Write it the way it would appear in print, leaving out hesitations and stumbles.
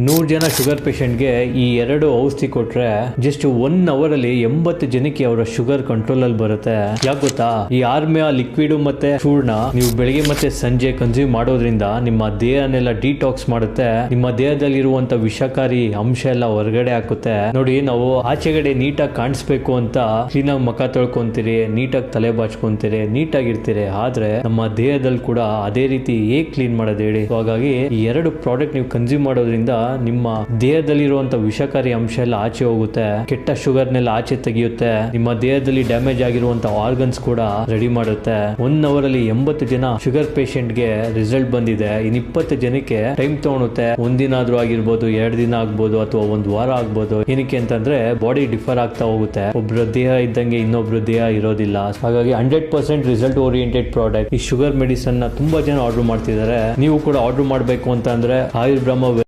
100 ಜನ ಶುಗರ್ ಪೇಷಂಟ್ಗೆ ಈ 2 ಔಷಧಿ ಕೊಟ್ರೆ ಜಸ್ಟ್ 1 ಅವರ್ ಅಲ್ಲಿ 80 ಜನಕ್ಕೆ ಅವರ ಶುಗರ್ ಕಂಟ್ರೋಲ್ ಅಲ್ಲಿ ಬರುತ್ತೆ. ಯಾಕೆ ಗೊತ್ತಾ? ಈ ಆರ್ಮಿಯಾ ಲಿಕ್ವಿಡ್ ಮತ್ತೆ ಚೂರ್ಣ ನೀವು ಬೆಳಿಗ್ಗೆ ಮತ್ತೆ ಸಂಜೆ ಕನ್ಸ್ಯೂಮ್ ಮಾಡೋದ್ರಿಂದ ನಿಮ್ಮ ದೇಹನೆಲ್ಲ ಡಿಟಾಕ್ಸ್ ಮಾಡುತ್ತೆ. ನಿಮ್ಮ ದೇಹದಲ್ಲಿ ಇರುವಂತ ವಿಷಕಾರಿ ಅಂಶ ಎಲ್ಲ ಹೊರಗಡೆ ಹಾಕುತ್ತೆ. ನೋಡಿ, ನಾವು ಆಚೆಗಡೆ ನೀಟಾಗಿ ಕಾಣಿಸ್ಬೇಕು ಅಂತ ಕ್ಲೀನ್ ಆಗಿ ಮುಖ ತೊಳ್ಕೊಂತೀರಿ, ನೀಟಾಗಿ ತಲೆ ಬಾಚ್ಕೊಂತೀರಿ, ನೀಟಾಗಿರ್ತೀರಿ. ಆದ್ರೆ ನಮ್ಮ ದೇಹದಲ್ಲಿ ಕೂಡ ಅದೇ ರೀತಿ ಹೇಗ್ ಕ್ಲೀನ್ ಮಾಡೋದು ಹೇಳಿ? ಹಾಗಾಗಿ ಈ 2 ಪ್ರಾಡಕ್ಟ್ ನೀವು ಕನ್ಸ್ಯೂಮ್ ಮಾಡೋದ್ರಿಂದ ನಿಮ್ಮ ದೇಹದಲ್ಲಿರುವಂತ ವಿಷಕಾರಿ ಅಂಶ ಎಲ್ಲ ಆಚೆ ಹೋಗುತ್ತೆ, ಕೆಟ್ಟ ಶುಗರ್ನೆಲ್ಲ ಆಚೆ ತೆಗೆಯುತ್ತೆ, ನಿಮ್ಮ ದೇಹದಲ್ಲಿ ಡ್ಯಾಮೇಜ್ ಆಗಿರುವಂತ ಆರ್ಗನ್ಸ್ ಕೂಡ ರೆಡಿ ಮಾಡುತ್ತೆ. 1 ಅವರ್ ಅಲ್ಲಿ 80 ಜನ ಶುಗರ್ ಪೇಷಂಟ್ ಗೆ ರಿಸಲ್ಟ್ ಬಂದಿದೆ. ಇನ್ 20 ಜನಕ್ಕೆ ಟೈಮ್ ತಗೊಳುತ್ತೆ. 1 ದಿನ ಆದ್ರೂ ಆಗಿರ್ಬೋದು, 2 ದಿನ ಆಗ್ಬೋದು, ಅಥವಾ 1 ವಾರ ಆಗ್ಬೋದು. ಏನಕ್ಕೆ ಅಂತಂದ್ರೆ ಬಾಡಿ ಡಿಫರ್ ಆಗ್ತಾ ಹೋಗುತ್ತೆ. ಒಬ್ರ ದೇಹ ಇದ್ದಂಗೆ ಇನ್ನೊಬ್ರು ದೇಹ ಇರೋದಿಲ್ಲ. ಹಾಗಾಗಿ 100% ರಿಸಲ್ಟ್ ಓರಿಯೆಂಟೆಡ್ ಪ್ರಾಡಕ್ಟ್. ಈ ಶುಗರ್ ಮೆಡಿಸನ್ ನ ತುಂಬಾ ಜನ ಆರ್ಡರ್ ಮಾಡ್ತಿದ್ದಾರೆ. ನೀವು ಕೂಡ ಆರ್ಡರ್ ಮಾಡಬೇಕು ಅಂತ ಅಂದ್ರೆ ಆಯುರ್ಬ್ರಹ್ಮ